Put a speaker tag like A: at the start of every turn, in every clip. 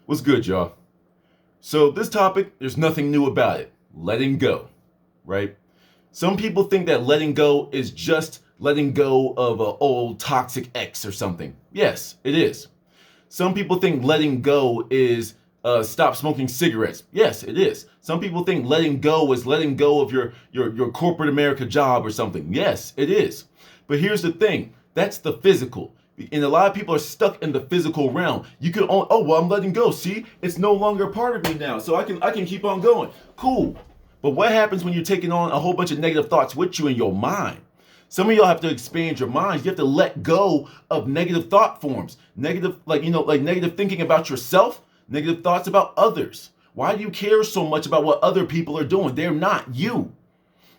A: What's good, y'all? So this topic, there's nothing new about it. Letting go, right? Some people think that letting go is just letting go of an old toxic ex or something. Yes, it is. Some people think letting go is stop smoking cigarettes. Yes, it is. Some people think letting go is letting go of your corporate America job or something. Yes, it is. But here's the thing. That's the physical. And a lot of people are stuck in the physical realm. You can I'm letting go. See, it's no longer a part of me now. So I can keep on going. Cool. But what happens when you're taking on a whole bunch of negative thoughts with you in your mind? Some of y'all have to expand your minds. You have to let go of negative thought forms. Negative, like negative thinking about yourself, negative thoughts about others. Why do you care so much about what other people are doing? They're not you.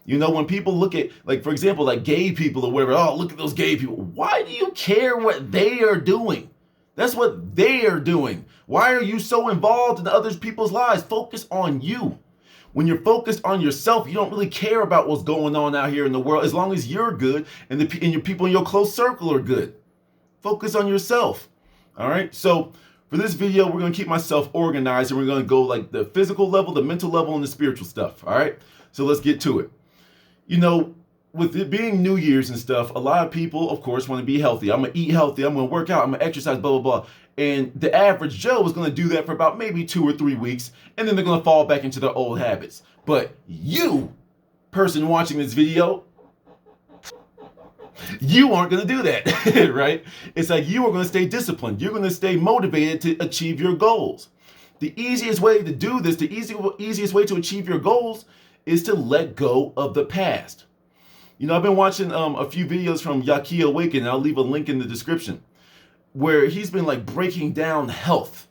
A: You know, when people look at, like, for example, like gay people or whatever, oh, look at those gay people. Why do you care what they are doing? That's what they are doing. Why are you so involved in other people's lives? Focus on you. When you're focused on yourself, you don't really care about what's going on out here in the world as long as you're good and your people in your close circle are good. Focus on yourself. All right. So for this video, we're going to keep myself organized and we're going to go like the physical level, the mental level, and the spiritual stuff. All right. So let's get to it. You know, with it being New Year's and stuff, a lot of people, of course, want to be healthy. I'm going to eat healthy. I'm going to work out. I'm going to exercise, blah, blah, blah. And the average Joe is going to do that for about maybe 2 or 3 weeks. And then they're going to fall back into their old habits. But you, person watching this video, you aren't going to do that, right? It's like you are going to stay disciplined. You're going to stay motivated to achieve your goals. The easiest way to do this, the easiest way to achieve your goals is to let go of the past. You know, I've been watching a few videos from Yahki Awaken, and I'll leave a link in the description, where he's been like breaking down health.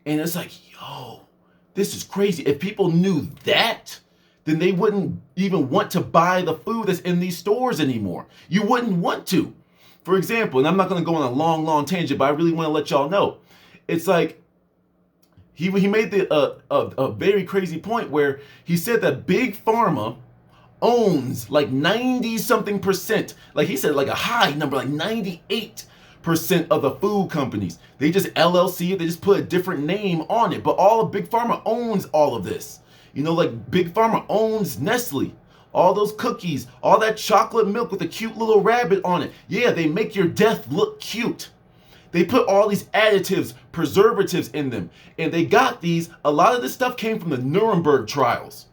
A: And it's like, yo, this is crazy. If people knew that, then they wouldn't even want to buy the food that's in these stores anymore. You wouldn't want to. For example, and I'm not going to go on a long tangent, but I really want to let y'all know. It's like, he made a very crazy point where he said that Big Pharma owns like 90-something%. Like he said, like a high number, like 98% of the food companies. They just LLC it. They just put a different name on it. But all of Big Pharma owns all of this. You know, like Big Pharma owns Nestle. All those cookies, all that chocolate milk with a cute little rabbit on it. Yeah, they make your death look cute. They put all these additives, preservatives in them. And they got these, a lot of this stuff came from the Nuremberg trials.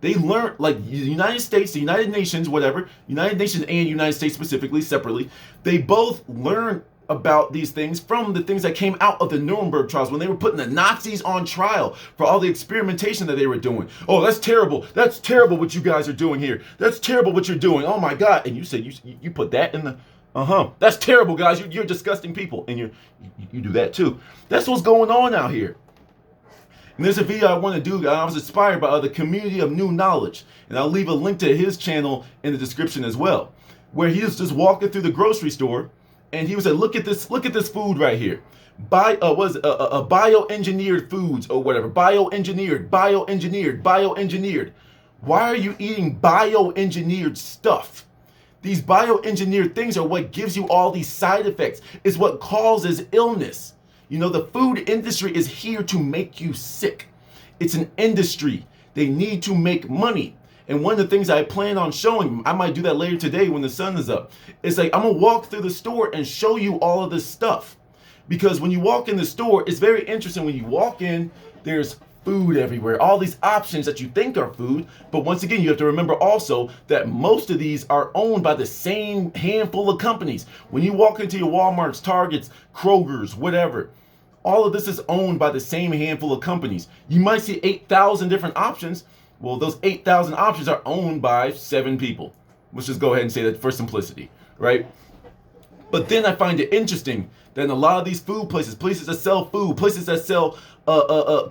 A: They learned, like the United States, the United Nations, whatever, United Nations and United States specifically, separately, they both learned about these things from the things that came out of the Nuremberg trials when they were putting the Nazis on trial for all the experimentation that they were doing. Oh, that's terrible. That's terrible what you guys are doing here. That's terrible what you're doing. Oh my God. And you said you put that in the... That's terrible, guys. You're disgusting people, and you do that too. That's what's going on out here. And there's a video I want to do. I was inspired by the community of new knowledge, and I'll leave a link to his channel in the description as well, where he was just walking through the grocery store, and he was like, "Look at this food right here. Bioengineered foods or whatever. Bioengineered. Why are you eating bioengineered stuff?" These bioengineered things are what gives you all these side effects. It's what causes illness. You know, the food industry is here to make you sick. It's an industry. They need to make money. And one of the things I plan on showing, I might do that later today when the sun is up, it's like I'm going to walk through the store and show you all of this stuff. Because when you walk in the store, it's very interesting. When you walk in, there's food everywhere, all these options that you think are food. But once again, you have to remember also that most of these are owned by the same handful of companies. When you walk into your Walmarts, Targets, Kroger's, whatever, all of this is owned by the same handful of companies. You might see 8,000 different options. Well, those 8,000 options are owned by 7 people. Let's just go ahead and say that for simplicity, right? But then I find it interesting that in a lot of these food places, places that sell food, places that sell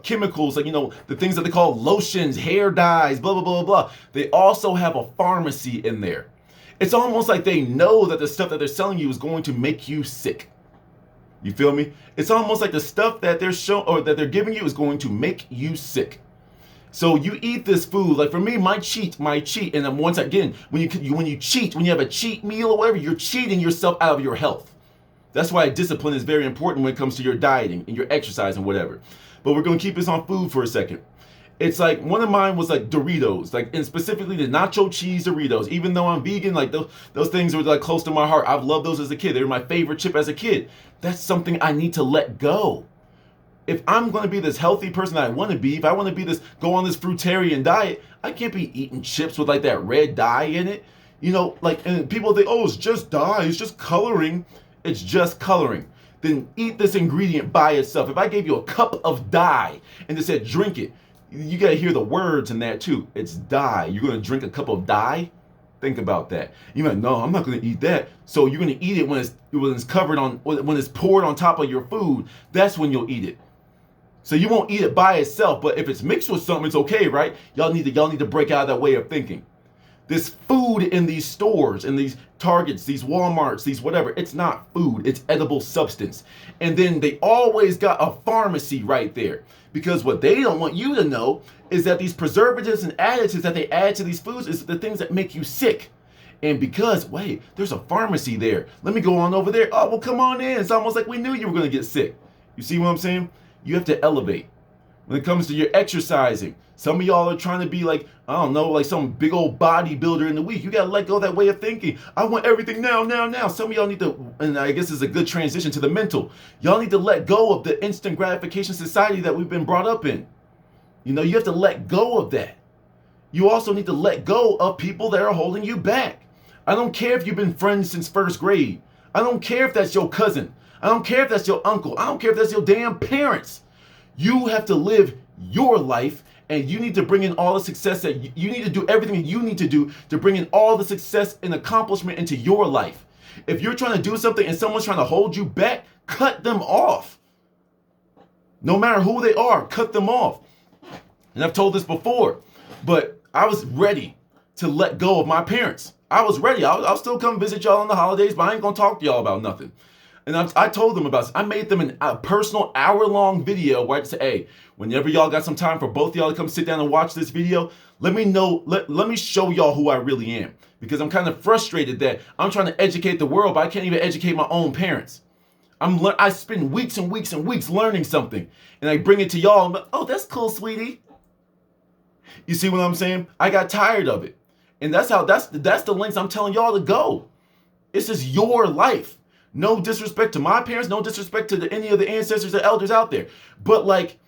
A: chemicals, like, you know, the things that they call lotions, hair dyes, blah, blah, blah, blah, they also have a pharmacy in there. It's almost like they know that the stuff that they're selling you is going to make you sick. You feel me? It's almost like the stuff that they're showing or that they're giving you is going to make you sick. So you eat this food, like for me, my cheat, and then once again, when you cheat, when you have a cheat meal or whatever, you're cheating yourself out of your health. That's why discipline is very important when it comes to your dieting and your exercise and whatever. but we're going to keep this on food for a second. It's like one of mine was like Doritos, like, and specifically the nacho cheese Doritos. Even though I'm vegan, like those things were like close to my heart. I've loved those as a kid. They were my favorite chip as a kid. That's something I need to let go. If I'm going to be this healthy person that I want to be, if I want to be this, go on this fruitarian diet, I can't be eating chips with like that red dye in it. You know, like, and people think, oh, it's just dye, it's just coloring. It's just coloring. Then eat this ingredient by itself. If I gave you a cup of dye and just said, drink it, you got to hear the words in that too. It's dye. You're going to drink a cup of dye? Think about that. You're like, no, I'm not going to eat that. So you're going to eat it when it's covered on, when it's poured on top of your food. That's when you'll eat it. So you won't eat it by itself, but if it's mixed with something, it's okay, right? Y'all need to break out of that way of thinking. This food in these stores, in these Targets, these Walmarts, these whatever, it's not food, it's edible substance. And then they always got a pharmacy right there. Because what they don't want you to know is that these preservatives and additives that they add to these foods is the things that make you sick. And because, wait, there's a pharmacy there. Let me go on over there. Oh, well, come on in. It's almost like we knew you were going to get sick. You see what I'm saying? You have to elevate. When it comes to your exercising, some of y'all are trying to be like, I don't know, like some big old bodybuilder in the week. You got to let go of that way of thinking. I want everything now, now, now. Some of y'all need to, and I guess it's a good transition to the mental. Y'all need to let go of the instant gratification society that we've been brought up in. You know, you have to let go of that. You also need to let go of people that are holding you back. I don't care if you've been friends since first grade. I don't care if that's your cousin. I don't care if that's your uncle. I don't care if that's your damn parents. You have to live your life, and you need to bring in all the success that you need to do everything that you need to do to bring in all the success and accomplishment into your life. If you're trying to do something and someone's trying to hold you back, cut them off. No matter who they are, cut them off. And I've told this before, but I was ready to let go of my parents. I was ready. I'll still come visit y'all on the holidays, but I ain't gonna talk to y'all about nothing. And I told them about this. I made them a personal hour-long video where I say, hey, whenever y'all got some time for both of y'all to come sit down and watch this video, let me know, let me show y'all who I really am. Because I'm kind of frustrated that I'm trying to educate the world, but I can't even educate my own parents. I spend weeks and weeks and weeks learning something, and I bring it to y'all, and I'm like, oh, that's cool, sweetie. You see what I'm saying? I got tired of it. And that's the lengths I'm telling y'all to go. This is your life. No disrespect to my parents, no disrespect to any of the ancestors or elders out there. But like,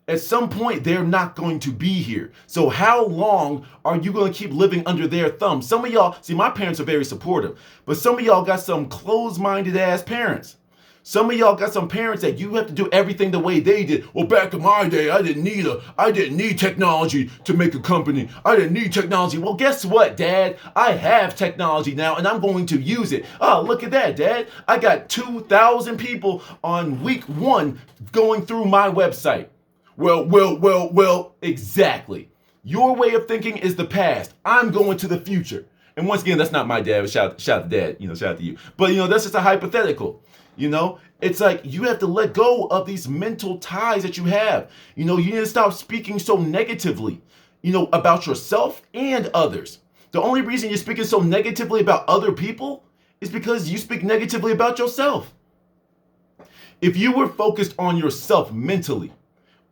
A: at some point, they're not going to be here. So how long are you going to keep living under their thumb? Some of y'all, see, my parents are very supportive, but some of y'all got some closed-minded ass parents. Some of y'all got some parents that you have to do everything the way they did. Well, back in my day, I didn't need technology to make a company. I didn't need technology. Well, guess what, Dad? I have technology now, and I'm going to use it. Oh, look at that, Dad. I got 2,000 people on week 1 going through my website. Well, exactly. Your way of thinking is the past. I'm going to the future. And once again, that's not my dad. Shout out to Dad. Shout out to you. But, that's just a hypothetical. It's like you have to let go of these mental ties that you have. You need to stop speaking so negatively, about yourself and others. The only reason you're speaking so negatively about other people is because you speak negatively about yourself. If you were focused on yourself mentally,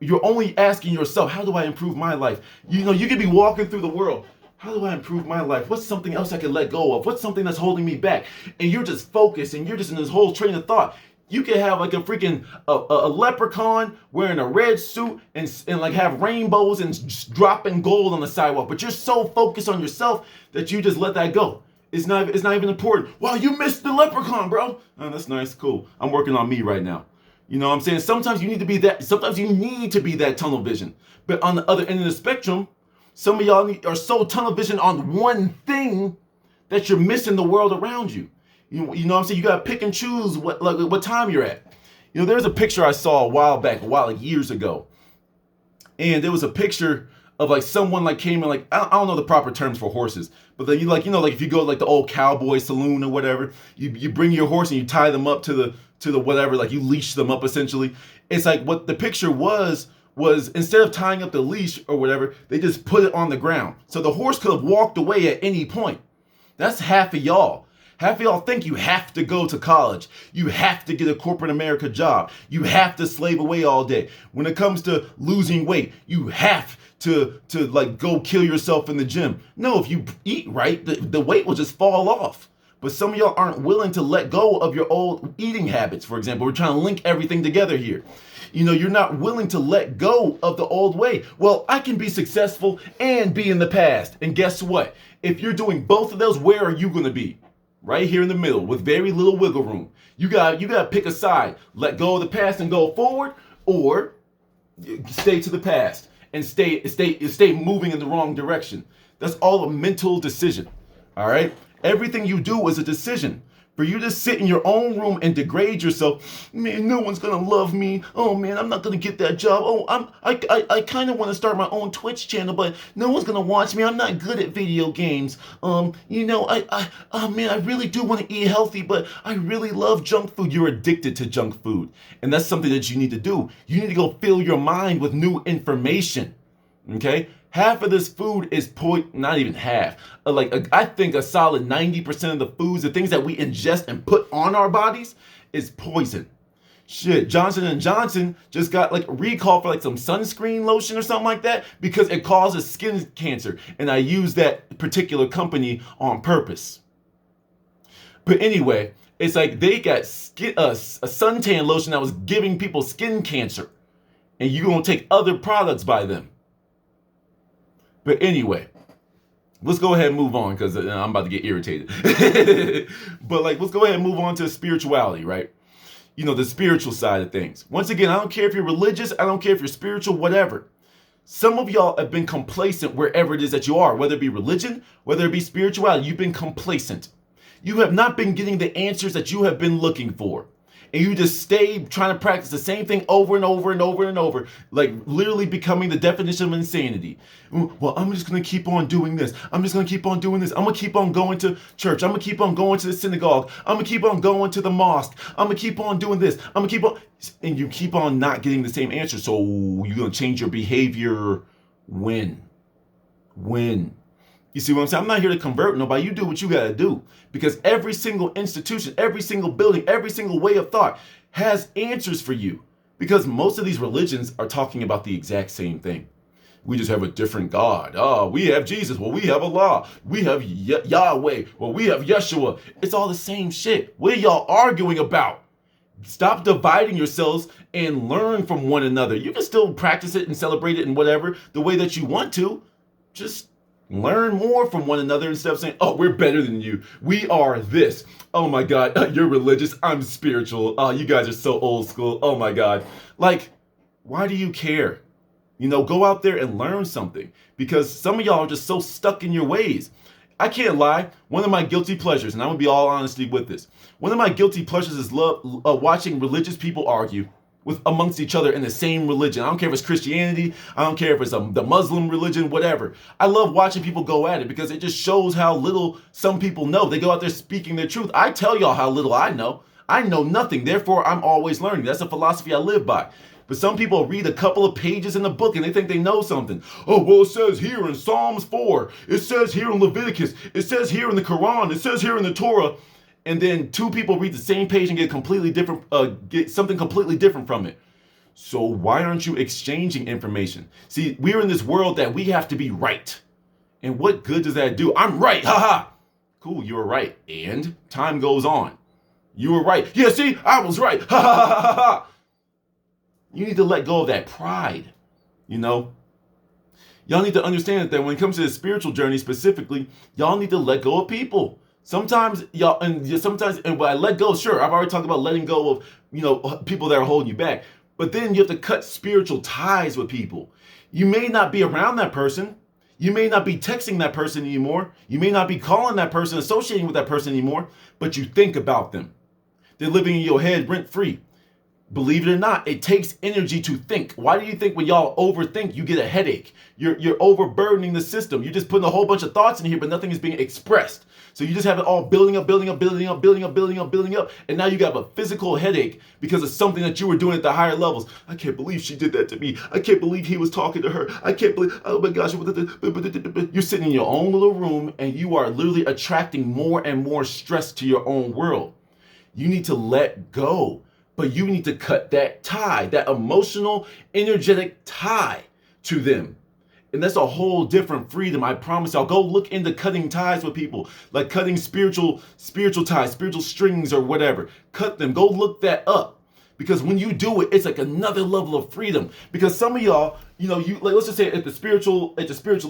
A: you're only asking yourself, how do I improve my life? You could be walking through the world. How do I improve my life? What's something else I can let go of? What's something that's holding me back? And you're just focused and you're just in this whole train of thought. You could have like a freaking a leprechaun wearing a red suit and like have rainbows and dropping gold on the sidewalk. But you're so focused on yourself that you just let that go. It's not even important. Wow, you missed the leprechaun, bro. Oh, that's nice, cool. I'm working on me right now. You know what I'm saying? Sometimes you need to be that tunnel vision. But on the other end of the spectrum, some of y'all are so tunnel vision on one thing that you're missing the world around you. You know what I'm saying? You got to pick and choose what time you're at. There's a picture I saw a while back, years ago. And there was a picture of like someone like came in, like, I don't know the proper terms for horses, but then like if you go to like the old cowboy saloon or whatever, you bring your horse and you tie them up to the whatever, like you leash them up essentially. It's like what the picture was instead of tying up the leash or whatever, they just put it on the ground. So the horse could have walked away at any point. That's half of y'all. Half of y'all think you have to go to college. You have to get a corporate America job. You have to slave away all day. When it comes to losing weight, you have to like go kill yourself in the gym. No, if you eat right, the weight will just fall off. But some of y'all aren't willing to let go of your old eating habits, for example. We're trying to link everything together here. You know, you're not willing to let go of the old way. Well, I can be successful and be in the past. And guess what? If you're doing both of those, where are you going to be? Right here in the middle with very little wiggle room. You got to pick a side. Let go of the past and go forward, or stay to the past and stay moving in the wrong direction. That's all a mental decision. All right? Everything you do is a decision. For you to sit in your own room and degrade yourself, man, no one's gonna love me. Oh man, I'm not gonna get that job. Oh, I kind of want to start my own Twitch channel, but no one's gonna watch me. I'm not good at video games. You know, man, I really do want to eat healthy, but I really love junk food. You're addicted to junk food, and that's something that you need to do. You need to go fill your mind with new information. Okay. Half of this food is not even half. I think a solid 90% of the foods, the things that we ingest and put on our bodies, is poison. Shit, Johnson & Johnson just got like a recall for like some sunscreen lotion or something like that because it causes skin cancer. And I use that particular company on purpose. But anyway, it's like they got a suntan lotion that was giving people skin cancer. And you're going to take other products by them. But anyway, let's go ahead and move on because I'm about to get irritated. But let's go ahead and move on to spirituality, right? You know, the spiritual side of things. Once again, I don't care if you're religious. I don't care if you're spiritual, whatever. Some of y'all have been complacent wherever it is that you are, whether it be religion, whether it be spirituality. You've been complacent. You have not been getting the answers that you have been looking for. And you just stay trying to practice the same thing over and over and over and over, like literally becoming the definition of insanity. Well, I'm just going to keep on doing this. I'm just going to keep on doing this. I'm going to keep on going to church. I'm going to keep on going to the synagogue. I'm going to keep on going to the mosque. I'm going to keep on doing this. I'm going to keep on. And you keep on not getting the same answer. So you're going to change your behavior when? When? You see what I'm saying? I'm not here to convert nobody. You do what you got to do. Because every single institution, every single building, every single way of thought has answers for you. Because most of these religions are talking about the exact same thing. We just have a different God. Oh, we have Jesus. Well, we have Allah. We have Yahweh. Well, we have Yeshua. It's all the same shit. What are y'all arguing about? Stop dividing yourselves and learn from one another. You can still practice it and celebrate it and whatever the way that you want to. Just learn more from one another instead of saying, oh, we're better than you. We are this. Oh my God, you're religious. I'm spiritual. Oh, you guys are so old school. Oh my God. Why do you care? You know, go out there and learn something because some of y'all are just so stuck in your ways. I can't lie. One of my guilty pleasures, and I'm going to be all honesty with this. One of my guilty pleasures is watching religious people argue amongst each other in the same religion. I don't care if it's Christianity. I don't care if it's the Muslim religion, whatever. I love watching people go at it because it just shows how little some people know. They go out there speaking their truth. I tell y'all how little I know. I know nothing. Therefore, I'm always learning. That's a philosophy I live by. But some people read a couple of pages in the book and they think they know something. Oh, well, it says here in Psalms 4. It says here in Leviticus. It says here in the Quran. It says here in the Torah. And then two people read the same page and get something completely different from it. So why aren't you exchanging information? See, we're in this world that we have to be right. And what good does that do? I'm right. Haha. Cool, you were right. And time goes on. You were right. Yeah, see, I was right. Ha ha ha ha ha. You need to let go of that pride. You know? Y'all need to understand that when it comes to the spiritual journey specifically, y'all need to let go of people. Sometimes and when I let go, sure, I've already talked about letting go of, you know, people that are holding you back. But then you have to cut spiritual ties with people. You may not be around that person. You may not be texting that person anymore. You may not be calling that person, associating with that person anymore, but you think about them. They're living in your head rent free. Believe it or not, it takes energy to think. Why do you think when y'all overthink, you get a headache? You're overburdening the system. You're just putting a whole bunch of thoughts in here, but nothing is being expressed. So you just have it all building up, building up, building up, building up, building up, building up. And now you got a physical headache because of something that you were doing at the higher levels. I can't believe she did that to me. I can't believe he was talking to her. I can't believe, oh my gosh. You're sitting in your own little room and you are literally attracting more and more stress to your own world. You need to let go. But you need to cut that tie, that emotional, energetic tie to them. And that's a whole different freedom. I promise y'all. Go look into cutting ties with people, like cutting spiritual ties, spiritual strings or whatever. Cut them. Go look that up. Because when you do it, it's like another level of freedom. Because some of y'all, let's just say at the spiritual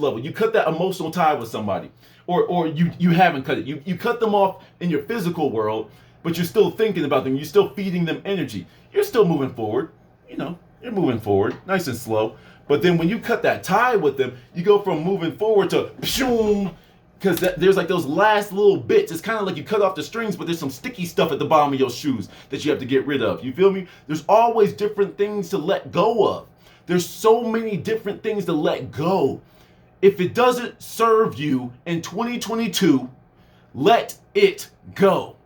A: level, you cut that emotional tie with somebody, or you haven't cut it. You cut them off in your physical world, but you're still thinking about them. You're still feeding them energy. You're still moving forward. You're moving forward, nice and slow. But then when you cut that tie with them, you go from moving forward to pshoom, because there's like those last little bits. It's kind of like you cut off the strings, but there's some sticky stuff at the bottom of your shoes that you have to get rid of. You feel me? There's always different things to let go of. There's so many different things to let go. If it doesn't serve you in 2022, let it go.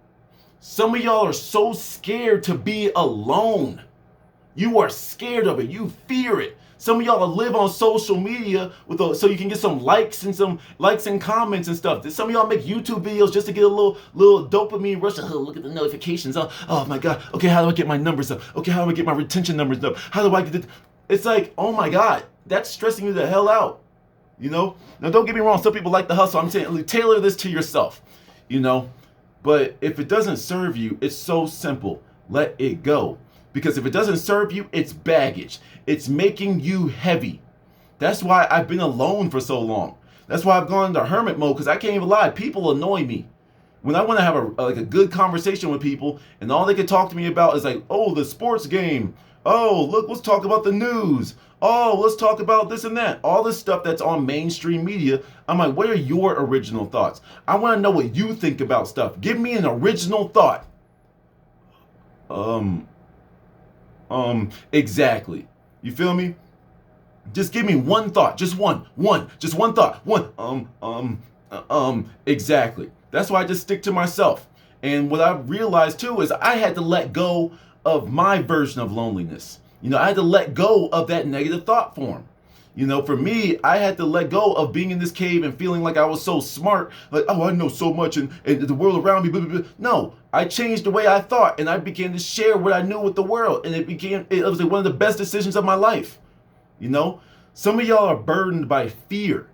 A: Some of y'all are so scared to be alone. You are scared of it. You fear it. Some of y'all live on social media so you can get some likes and comments and stuff. Some of y'all make YouTube videos just to get a little dopamine rush. Oh, look at the notifications. Oh my God. Okay, how do I get my numbers up? Okay, how do I get my retention numbers up? How do I get it? It's like, oh my God, that's stressing you the hell out. Now don't get me wrong. Some people like the hustle. I'm saying tailor this to yourself. But if it doesn't serve you, it's so simple. Let it go. Because if it doesn't serve you, it's baggage. It's making you heavy. That's why I've been alone for so long. That's why I've gone into hermit mode, because I can't even lie. People annoy me. When I want to have a good conversation with people, and all they can talk to me about is like, oh, the sports game. Oh, look, let's talk about the news. Oh, let's talk about this and that. All this stuff that's on mainstream media. I'm like, what are your original thoughts? I want to know what you think about stuff. Give me an original thought. Exactly. You feel me? Just give me one thought. Just one thought. Exactly. That's why I just stick to myself. And what I realized too is I had to let go of my version of loneliness. I had to let go of that negative thought form. For me, I had to let go of being in this cave and feeling like I was so smart, like, oh, I know so much and the world around me, blah, blah, blah. No, I changed the way I thought and I began to share what I knew with the world. And it was like one of the best decisions of my life. Some of y'all are burdened by fear.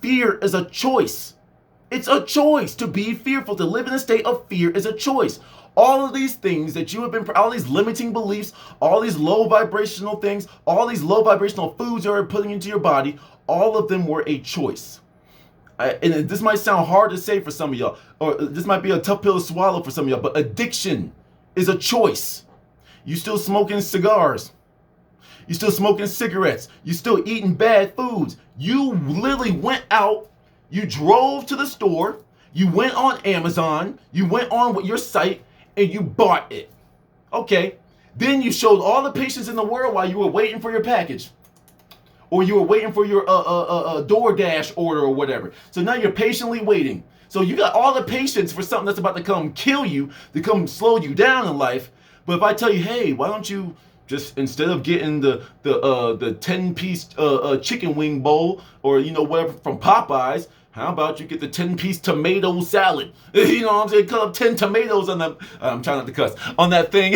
A: Fear is a choice. It's a choice to be fearful. To live in a state of fear is a choice. All of these things that you have been, all these limiting beliefs, all these low vibrational things, all these low vibrational foods you are putting into your body, all of them were a choice. And this might sound hard to say for some of y'all, or this might be a tough pill to swallow for some of y'all, but addiction is a choice. You still smoking cigars. You still smoking cigarettes. You still eating bad foods. You literally went out, you drove to the store, you went on Amazon, you went on your site, and you bought it. Okay. Then you showed all the patience in the world while you were waiting for your package. Or you were waiting for your DoorDash order or whatever. So now you're patiently waiting. So you got all the patience for something that's about to come kill you, to come slow you down in life. But if I tell you, hey, why don't you just, instead of getting the 10-piece chicken wing bowl or whatever from Popeyes, how about you get the 10-piece tomato salad? You know what I'm saying? Cut up 10 tomatoes on that. I'm trying not to cuss. On that thing.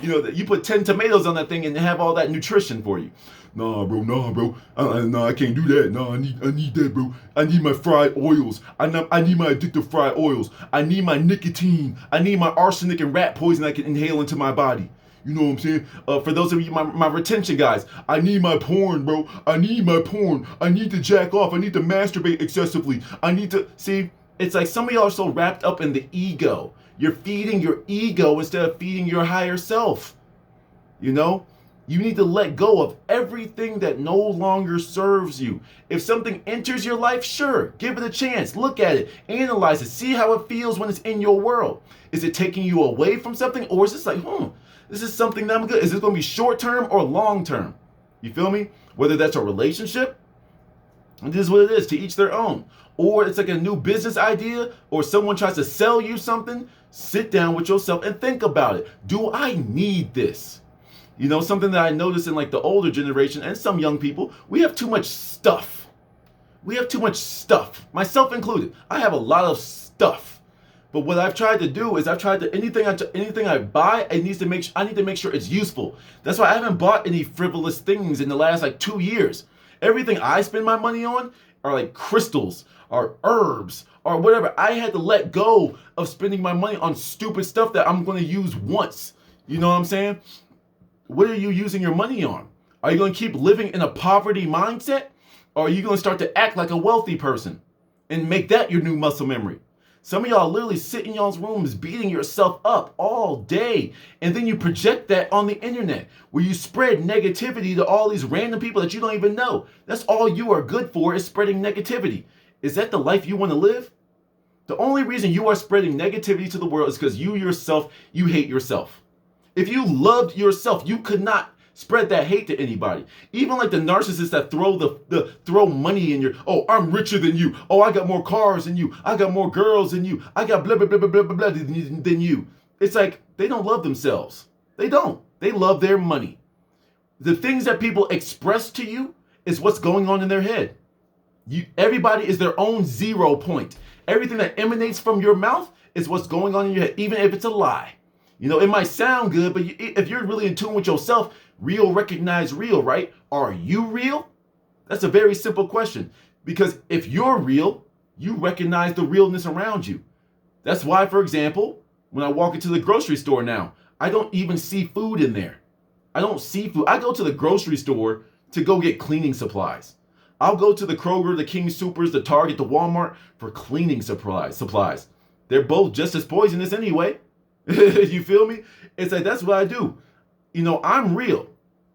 A: You put 10 tomatoes on that thing and have all that nutrition for you. Nah, bro. Nah, I can't do that. Nah, I need that, bro. I need my fried oils. I need my addictive fried oils. I need my nicotine. I need my arsenic and rat poison I can inhale into my body. You know what I'm saying? For those of you, my retention guys, I need my porn, bro. I need my porn. I need to jack off. I need to masturbate excessively. I need to, see, it's like some of y'all are so wrapped up in the ego. You're feeding your ego instead of feeding your higher self. You need to let go of everything that no longer serves you. If something enters your life, sure, give it a chance. Look at it, analyze it, see how it feels when it's in your world. Is it taking you away from something, or is this like, This is something that I'm good. Is this going to be short term or long term? You feel me? Whether that's a relationship, and this is what it is, to each their own. Or it's like a new business idea, or someone tries to sell you something. Sit down with yourself and think about it. Do I need this? You know, something that I notice in like the older generation and some young people, we have too much stuff. We have too much stuff, myself included. I have a lot of stuff. But what I've tried to do is anything I buy, I need to make sure it's useful. That's why I haven't bought any frivolous things in the last like 2 years. Everything I spend my money on are like crystals or herbs or whatever. I had to let go of spending my money on stupid stuff that I'm going to use once. You know what I'm saying? What are you using your money on? Are you going to keep living in a poverty mindset? Or are you going to start to act like a wealthy person and make that your new muscle memory? Some of y'all literally sit in y'all's rooms beating yourself up all day. And then you project that on the internet where you spread negativity to all these random people that you don't even know. That's all you are good for, is spreading negativity. Is that the life you want to live? The only reason you are spreading negativity to the world is because you hate yourself. If you loved yourself, you could not spread that hate to anybody. Even like the narcissists that throw money in your, oh, I'm richer than you. Oh, I got more cars than you. I got more girls than you. I got blah, blah, blah, blah, blah, blah, blah than you. It's like they don't love themselves. They don't. They love their money. The things that people express to you is what's going on in their head. Everybody is their own 0 point. Everything that emanates from your mouth is what's going on in your head, even if it's a lie. You know, it might sound good, but if you're really in tune with yourself, real recognize real, right? Are you real? That's a very simple question. Because if you're real, you recognize the realness around you. That's why, for example, when I walk into the grocery store now, I don't even see food in there. I don't see food. I go to the grocery store to go get cleaning supplies. I'll go to the Kroger, the King Soopers, the Target, the Walmart for cleaning supplies. They're both just as poisonous anyway. You feel me? It's like, that's what I do. You know, I'm real.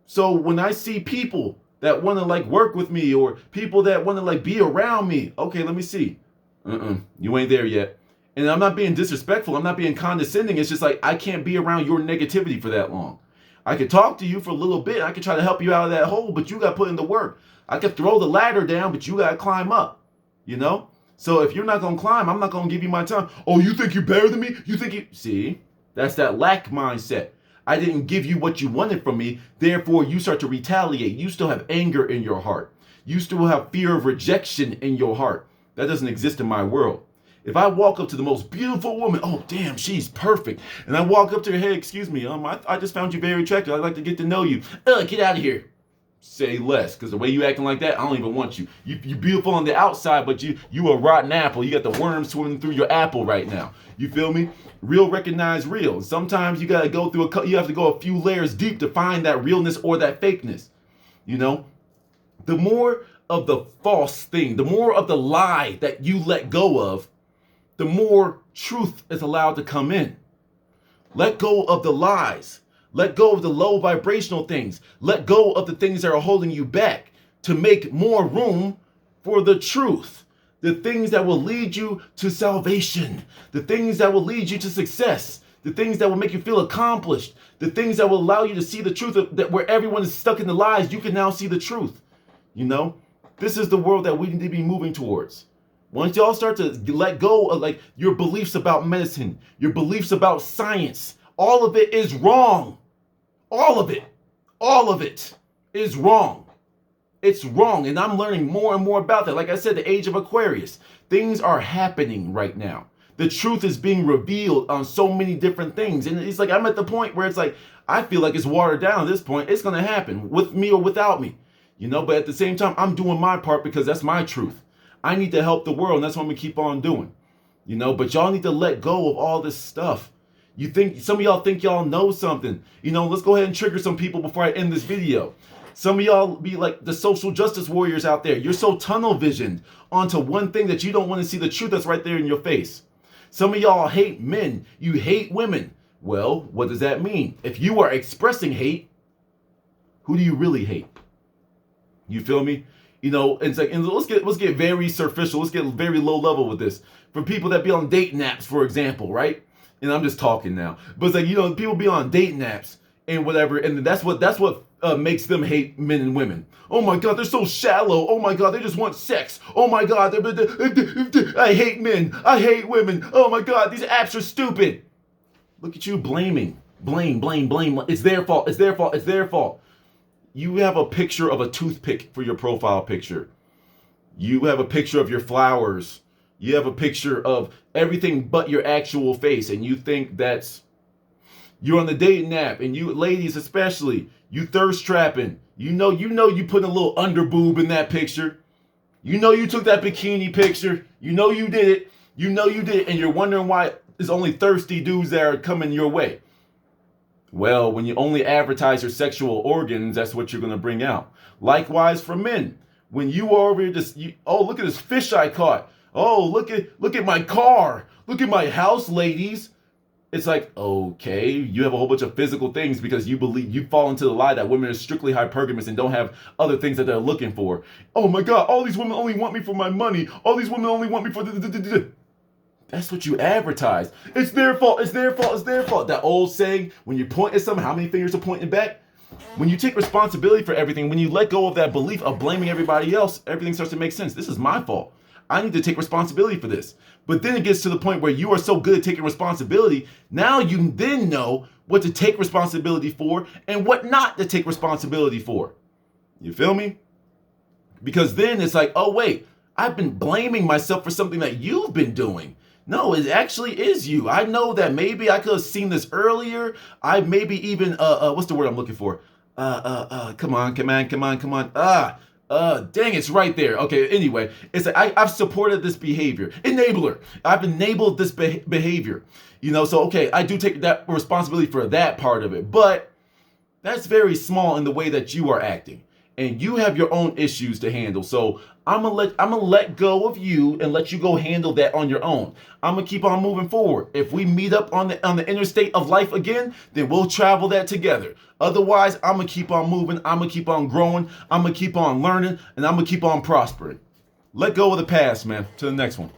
A: So when I see people that want to like work with me or people that want to like be around me, okay, let me see. You ain't there yet. And I'm not being disrespectful. I'm not being condescending. It's just like, I can't be around your negativity for that long. I could talk to you for a little bit. I could try to help you out of that hole, but you got to put in the work. I could throw the ladder down, but you got to climb up, you know? So if you're not going to climb, I'm not going to give you my time. Oh, you think you're better than me? You think you... See, that's that lack mindset. I didn't give you what you wanted from me. Therefore, you start to retaliate. You still have anger in your heart. You still have fear of rejection in your heart. That doesn't exist in my world. If I walk up to the most beautiful woman, oh, damn, she's perfect. And I walk up to her, hey, excuse me, I just found you very attractive. I'd like to get to know you. Get out of here. Say less, because the way you acting like that, I don't even want you. You beautiful on the outside, but you a rotten apple. You got the worms swimming through your apple right now. You feel me? Real recognize real. Sometimes you gotta go through you have to go a few layers deep to find that realness or that fakeness. You know, the more of the false thing, the more of the lie that you let go of, the more truth is allowed to come in. Let go of the lies. Let go of the low vibrational things. Let go of the things that are holding you back to make more room for the truth. The things that will lead you to salvation. The things that will lead you to success. The things that will make you feel accomplished. The things that will allow you to see the truth that where everyone is stuck in the lies, you can now see the truth. You know, this is the world that we need to be moving towards. Once y'all start to let go of like your beliefs about medicine, your beliefs about science, all of it is wrong. All of it is wrong. It's wrong. And I'm learning more and more about that. Like I said, the age of Aquarius, things are happening right now. The truth is being revealed on so many different things. And it's like, I'm at the point where it's like, I feel like it's watered down at this point. It's going to happen with me or without me, you know, but at the same time, I'm doing my part because that's my truth. I need to help the world. And that's what I'm going to keep on doing, you know, but y'all need to let go of all this stuff. You think some of y'all think y'all know something. You know, let's go ahead and trigger some people before I end this video. Some of y'all be like the social justice warriors out there. You're so tunnel visioned onto one thing that you don't want to see the truth that's right there in your face. Some of y'all hate men. You hate women. Well, what does that mean? If you are expressing hate, who do you really hate? You feel me? You know, it's like, and let's get very superficial. Let's get very low level with this. For people that be on dating apps, for example, right? And I'm just talking now. But it's like, you know, people be on dating apps. and whatever, and that's what makes them hate men and women. Oh my God, they're so shallow. Oh my God, they just want sex. Oh my God, I hate men. I hate women. Oh my God, these apps are stupid. Look at you blaming. Blame. It's their fault. It's their fault. It's their fault. You have a picture of a toothpick for your profile picture. You have a picture of your flowers. You have a picture of everything but your actual face, and you think that's you're on the dating app, and you ladies especially, you thirst trapping. You know you put a little under boob in that picture. You know you took that bikini picture. You know you did it. You know you did it, and you're wondering why there's only thirsty dudes that are coming your way. Well, when you only advertise your sexual organs, that's what you're going to bring out. Likewise for men. When you are over just, oh, look at this fish I caught. Oh, look at my car. Look at my house, ladies. It's like, okay, you have a whole bunch of physical things because you fall into the lie that women are strictly hypergamous and don't have other things that they're looking for. Oh my God, all these women only want me for my money. All these women only want me for the. That's what you advertise. It's their fault. It's their fault. It's their fault. That old saying, when you point at something, how many fingers are pointing back? When you take responsibility for everything, when you let go of that belief of blaming everybody else, everything starts to make sense. This is my fault. I need to take responsibility for this. But then it gets to the point where you are so good at taking responsibility, now you then know what to take responsibility for and what not to take responsibility for. You feel me? Because then it's like, oh wait, I've been blaming myself for something that you've been doing. No, it actually is you. I know that maybe I could have seen this earlier. I maybe even what's the word I'm looking for? Come on. Dang, it's right there. Okay, anyway, it's like I've supported this behavior. Enabler. I've enabled this behavior. So okay, I do take that responsibility for that part of it, but that's very small in the way that you are acting. And you have your own issues to handle. So I'm gonna let go of you and let you go handle that on your own. I'm gonna keep on moving forward. If we meet up on the interstate of life again, then we'll travel that together. Otherwise, I'm gonna keep on moving. I'm gonna keep on growing. I'm gonna keep on learning, and I'm gonna keep on prospering. Let go of the past, man. To the next one.